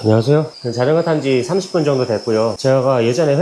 안녕하세요. 자전거 탄 지 30분 정도 됐고요. 제가 예전에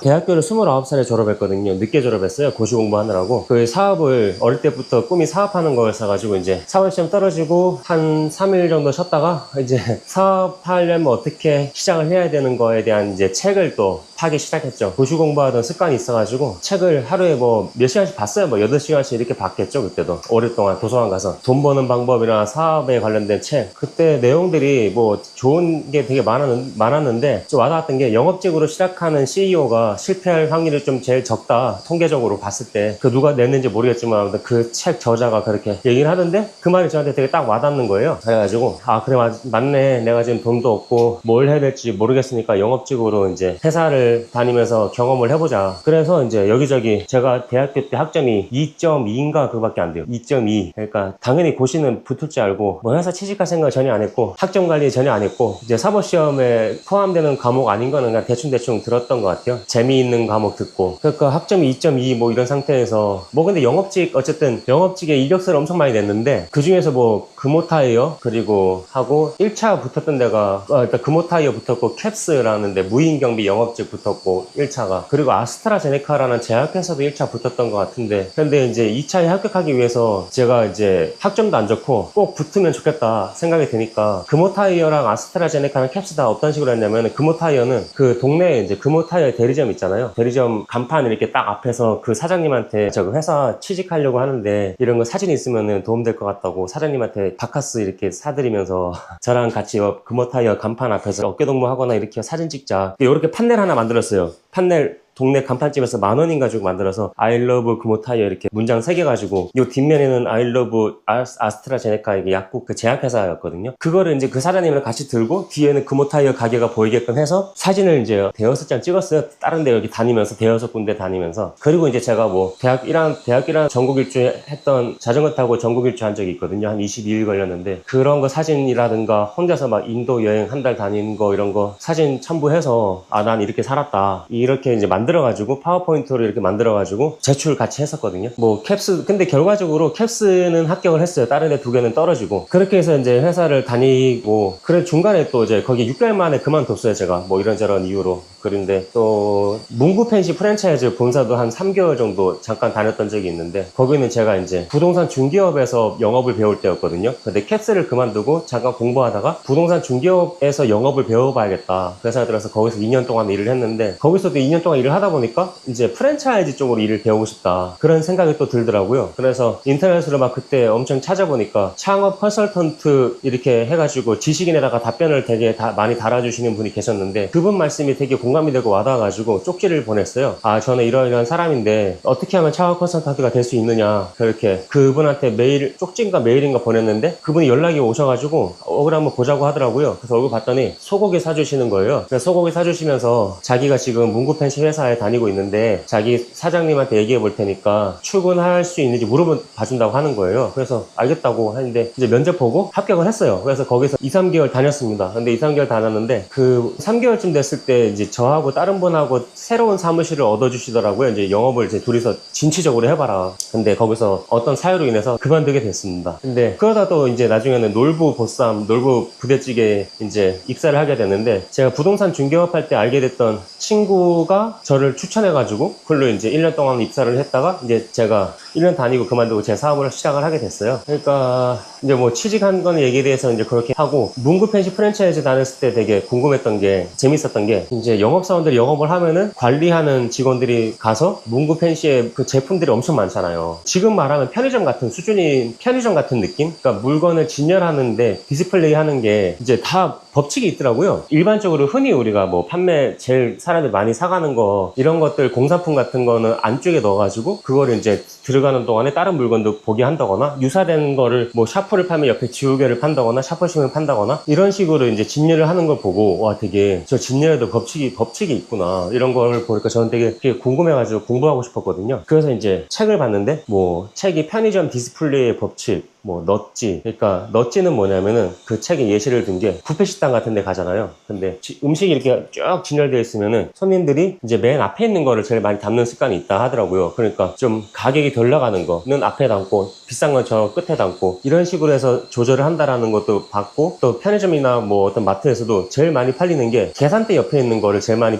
대학교를 29살에 졸업했거든요. 늦게 졸업했어요. 고시 공부하느라고. 그 사업을 어릴 때부터 꿈이 사업하는 거였어가지고 이제 사업시험 떨어지고 한 3일 정도 쉬었다가 이제 사업하려면 어떻게 시작을 해야 되는 거에 대한 이제 책을 또 파기 시작했죠. 고시 공부하던 습관이 있어가지고 책을 하루에 뭐 몇 시간씩 봤어요. 뭐 8시간씩 이렇게 봤겠죠. 그때도 오랫동안 도서관 가서 돈 버는 방법이나 사업에 관련된 책, 그때 내용들이 뭐 좋은 게 되게 많았는데 좀 와닿았던 게, 영업직으로 시작하는 CEO가 실패할 확률이 좀 제일 적다, 통계적으로 봤을 때. 그 누가 냈는지 모르겠지만 그 책 저자가 그렇게 얘기를 하던데, 그 말이 저한테 되게 딱 와닿는 거예요. 그래가지고 그래, 맞네, 내가 지금 돈도 없고 뭘 해야 될지 모르겠으니까 영업직으로 이제 회사를 다니면서 경험을 해보자. 그래서 이제 여기저기, 제가 대학교 때 학점이 2.2인가 그거밖에 안 돼요. 2.2. 그러니까 당연히 고시는 붙을 줄 알고 뭐 회사 취직할 생각 전혀 안 했고 학점 관리 전혀 안 했고, 이제 사법시험에 포함되는 과목 아닌 거는 그냥 대충 들었던 것 같아요. 재미있는 과목 듣고. 그러니까 학점이 2.2 뭐 이런 상태에서 뭐, 근데 어쨌든 영업직에 이력서를 엄청 많이 냈는데, 그 중에서 뭐 금호타이어 그리고 하고 1차 붙었던 데가 일단 금호타이어 붙었고, 캡스라는 데 무인경비 영업직 붙었고 1차가, 그리고 아스트라제네카라는 제약회사도 1차 붙었던 것 같은데, 근데 이제 2차에 합격하기 위해서 제가 이제 학점도 안 좋고 꼭 붙으면 좋겠다 생각이 드니까, 금호타이어랑 아스트라제네카랑 캡스 다 어떤 식으로 했냐면, 금호타이어는 그 동네에 이제 금호타이어 대리점 있잖아요. 대리점 간판 이렇게 딱 앞에서 그 사장님한테 저 회사 취직하려고 하는데 이런 거 사진 있으면 도움될 것 같다고 사장님한테 바카스 이렇게 사드리면서 저랑 같이 금호타이어 간판 앞에서 어깨동무하거나 이렇게 사진 찍자, 이렇게 판넬 하나 만들었어요. 판넬 동네 간판집에서 10,000원인 가지고 만들어서 I love 금호타이어 이렇게 문장 3개 가지고, 요 뒷면에는 I love 아스트라제네카, 이게 약국 그 제약회사였거든요. 그거를 이제 그 사장님이랑 같이 들고 뒤에는 금호타이어 가게가 보이게끔 해서 사진을 이제 5장 찍었어요. 다른 데 여기 다니면서, 5군데 다니면서. 그리고 이제 제가 뭐 대학 1학 전국 일주 했던, 자전거 타고 전국 일주 한 적이 있거든요. 한 22일 걸렸는데, 그런 거 사진이라든가 혼자서 막 인도 여행 한 달 다니는 거 이런 거 사진 첨부해서, 난 이렇게 살았다, 이렇게 이제 만들어가지고 파워포인트로 이렇게 만들어가지고 제출 같이 했었거든요. 뭐 캡스, 근데 결과적으로 캡스는 합격을 했어요. 다른 애 2개는 떨어지고. 그렇게 해서 이제 회사를 다니고, 그래 중간에 또 이제 거기 6개월 만에 그만뒀어요. 제가 뭐 이런저런 이유로. 그런데 또 문구 펜시 프랜차이즈 본사도 한 3개월 정도 잠깐 다녔던 적이 있는데, 거기는 제가 이제 부동산 중개업에서 영업을 배울 때였거든요. 근데 캡스를 그만두고 잠깐 공부하다가 부동산 중개업에서 영업을 배워봐야겠다, 그 생각이 들어서 거기서 2년 동안 일을 했는데, 거기서도 2년 동안 일을 하다 보니까 이제 프랜차이즈 쪽으로 일을 배우고 싶다, 그런 생각이 또 들더라고요. 그래서 인터넷으로 막 그때 엄청 찾아보니까 창업 컨설턴트 이렇게 해가지고 지식인에다가 답변을 되게 많이 달아주시는 분이 계셨는데, 그분 말씀이 되게 공감이 되고 와닿아가지고 쪽지를 보냈어요. 저는 이러이러한 사람인데 어떻게 하면 창업 컨설턴트가 될 수 있느냐, 그렇게 그분한테 쪽지인가 메일인가 보냈는데, 그분이 연락이 오셔가지고 얼굴 한번 보자고 하더라고요. 그래서 얼굴 봤더니 소고기 사주시는 거예요. 그래서 소고기 사주시면서 자기가 지금 문구펜시 회사에 다니고 있는데 자기 사장님한테 얘기해 볼 테니까 출근할 수 있는지 봐준다고 하는 거예요. 그래서 알겠다고 하는데, 이제 면접 보고 합격을 했어요. 그래서 거기서 2-3개월 다녔습니다. 근데 2-3개월 다녔는데, 그 3개월쯤 됐을 때 이제 저하고 다른 분하고 새로운 사무실을 얻어주시더라고요. 이제 영업을 이제 둘이서 진취적으로 해봐라. 근데 거기서 어떤 사유로 인해서 그만두게 됐습니다. 근데 그러다 또 이제 나중에는 놀부 부대찌개 이제 입사를 하게 됐는데, 제가 부동산 중개업 할 때 알게 됐던 친구가 저를 추천해가지고 그걸로 이제 1년 동안 입사를 했다가, 이제 제가 1년 다니고 그만두고 제 사업을 시작을 하게 됐어요. 그러니까 이제 뭐 취직한 거는 얘기에 대해서 이제 그렇게 하고, 문구펜시 프랜차이즈 다녔을 때 되게 궁금했던 게, 재밌었던 게, 이제 영업사원들이 영업을 하면은 관리하는 직원들이 가서 문구펜시의 그 제품들이 엄청 많잖아요. 지금 말하면 편의점 같은 느낌? 그러니까 물건을 진열하는데 디스플레이 하는 게 이제 다 법칙이 있더라고요. 일반적으로 흔히 우리가 뭐 판매 제일 사람들이 많이 사가는 거, 이런 것들 공산품 같은 거는 안쪽에 넣어가지고 그거를 이제 들어가는 동안에 다른 물건도 보게 한다거나, 유사된 거를 뭐 샤프를 팔면 옆에 지우개를 판다거나 샤프심을 판다거나, 이런 식으로 이제 진열을 하는 걸 보고, 와, 되게 저 진열에도 법칙이 있구나, 이런 걸 보니까 저는 되게 궁금해가지고 공부하고 싶었거든요. 그래서 이제 책을 봤는데, 뭐 책이 편의점 디스플레이의 법칙, 뭐 넛지. 그러니까 넛지는 뭐냐면은 그 책에 예시를 든 게 뷔페 식당 같은 데 가잖아요. 근데 음식이 이렇게 쭉 진열되어 있으면은 손님들이 이제 맨 앞에 있는 거를 제일 많이 담는 습관이 있다 하더라고요. 그러니까 좀 가격이 덜 나가는 거는 앞에 담고 비싼 건 저 끝에 담고 이런 식으로 해서 조절을 한다라는 것도 봤고, 또 편의점이나 뭐 어떤 마트에서도 제일 많이 팔리는 게 계산대 옆에 있는 거를 제일 많이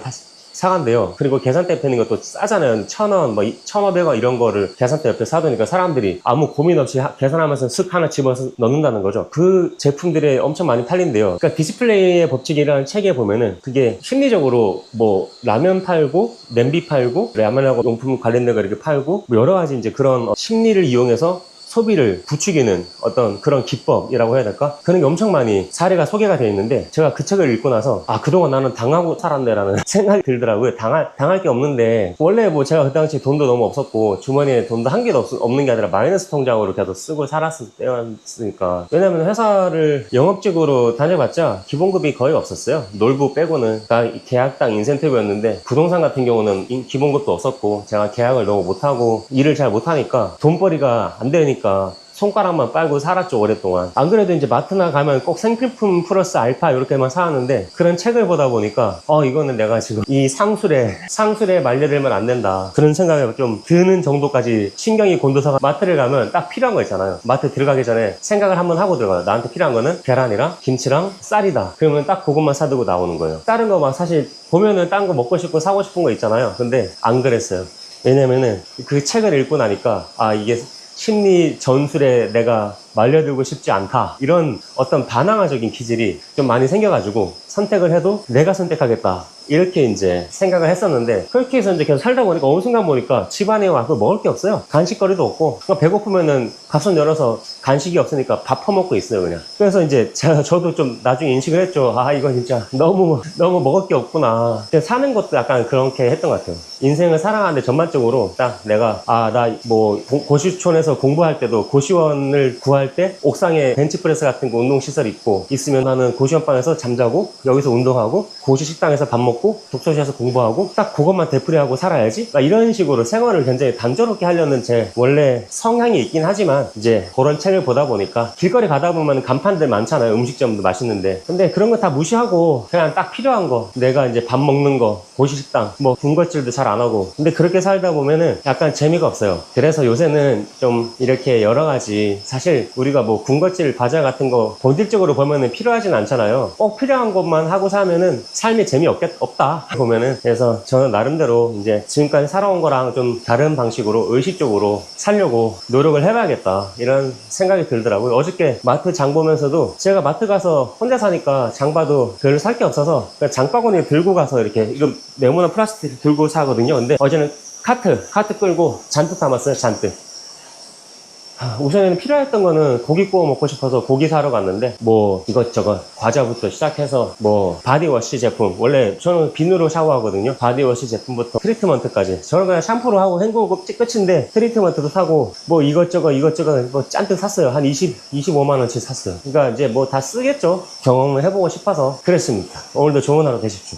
사간대요. 그리고 계산대 옆에 있는 것도 싸잖아요. 1,000원, 뭐 1,500원 이런 거를 계산대 옆에 사두니까 사람들이 아무 고민 없이 계산하면서 쓱 하나 집어서 넣는다는 거죠. 그 제품들이 엄청 많이 팔린대요. 그러니까 디스플레이의 법칙이라는 책에 보면은 그게 심리적으로 뭐 라면 팔고 냄비 팔고 라면하고 용품 관련된 거 이렇게 팔고 뭐 여러 가지 이제 그런 심리를 이용해서 소비를 부추기는 어떤 그런 기법이라고 해야 될까? 그런 게 엄청 많이 사례가 소개가 되어 있는데, 제가 그 책을 읽고 나서 아, 그동안 나는 당하고 살았네라는 생각이 들더라고요. 당할 게 없는데, 원래 뭐 제가 그 당시 돈도 너무 없었고 주머니에 돈도 한 개도 없는 게 아니라 마이너스 통장으로 계속 쓰고 살았을 때였으니까. 왜냐면 회사를 영업직으로 다녀봤자 기본급이 거의 없었어요. 놀부 빼고는 다 계약당 인센티브였는데, 부동산 같은 경우는 기본급도 없었고 제가 계약을 너무 못하고 일을 잘 못하니까 돈벌이가 안 되니까 손가락만 빨고 살았죠, 오랫동안. 안 그래도 이제 마트나 가면 꼭 생필품 플러스 알파 이렇게만 사왔는데, 그런 책을 보다 보니까 이거는 내가 지금 이 상술에 말려들면 안 된다, 그런 생각이 좀 드는 정도까지 신경이 곤두서가 마트를 가면 딱 필요한 거 있잖아요. 마트 들어가기 전에 생각을 한번 하고 들어가요. 나한테 필요한 거는 계란이랑 김치랑 쌀이다. 그러면 딱 그것만 사두고 나오는 거예요. 다른 거 막 사실 보면은 딴 거 먹고 싶고 사고 싶은 거 있잖아요. 근데 안 그랬어요. 왜냐면은 그 책을 읽고 나니까 아, 이게 심리 전술에 내가 말려들고 싶지 않다, 이런 어떤 반항아적인 기질이 좀 많이 생겨가지고 선택을 해도 내가 선택하겠다 이렇게 이제 생각을 했었는데, 그렇게 해서 이제 계속 살다 보니까 어느 순간 보니까 집안에 와서 먹을 게 없어요. 간식거리도 없고, 그러니까 배고프면은 가선 열어서 간식이 없으니까 밥 퍼먹고 있어요, 그냥. 그래서 이제 저도 좀 나중에 인식을 했죠. 아, 이거 진짜 너무 먹을 게 없구나. 사는 것도 약간 그렇게 했던 것 같아요. 인생을 살아가는데 전반적으로 딱 내가 나 뭐 고시촌에서 공부할 때도 고시원을 구할 때 옥상에 벤치프레스 같은 거 운동시설 있으면 나는 고시원방에서 잠자고 여기서 운동하고 고시 식당에서 밥 먹고 독서실에서 공부하고 딱 그것만 되풀이하고 살아야지, 이런 식으로 생활을 굉장히 단조롭게 하려는 제 원래 성향이 있긴 하지만, 이제 그런 책을 보다 보니까 길거리 가다 보면 간판들 많잖아요. 음식점도 맛있는데. 근데 그런 거 다 무시하고 그냥 딱 필요한 거, 내가 이제 밥 먹는 거, 고시 식당, 뭐 군것질도 잘 안 하고, 근데 그렇게 살다 보면은 약간 재미가 없어요. 그래서 요새는 좀 이렇게 여러 가지, 사실 우리가 뭐 군것질 과자 같은 거 본질적으로 보면은 필요하진 않잖아요. 꼭 필요한 것만 하고 사면은 삶이 재미없다 보면은. 그래서 저는 나름대로 이제 지금까지 살아온 거랑 좀 다른 방식으로 의식적으로 살려고 노력을 해봐야겠다, 이런 생각이 들더라고요. 어저께 마트 장 보면서도, 제가 마트 가서 혼자 사니까 장 봐도 별로 살 게 없어서 그냥 장바구니 들고 가서 이렇게 이거 네모난 플라스틱 들고 사거든요. 근데 어제는 카트 끌고 잔뜩 담았어요. 잔뜩. 우선에는 필요했던 거는 고기 구워 먹고 싶어서 고기 사러 갔는데, 뭐 이것저것 과자부터 시작해서 뭐 바디워시 제품, 원래 저는 비누로 샤워하거든요. 바디워시 제품부터 트리트먼트까지, 저는 그냥 샴푸로 하고 헹구고 끝인데 트리트먼트도 사고 뭐 이것저것 뭐 잔뜩 샀어요. 한 25만 원치 샀어요. 그러니까 이제 뭐 다 쓰겠죠. 경험을 해보고 싶어서 그랬습니다. 오늘도 좋은 하루 되십시오.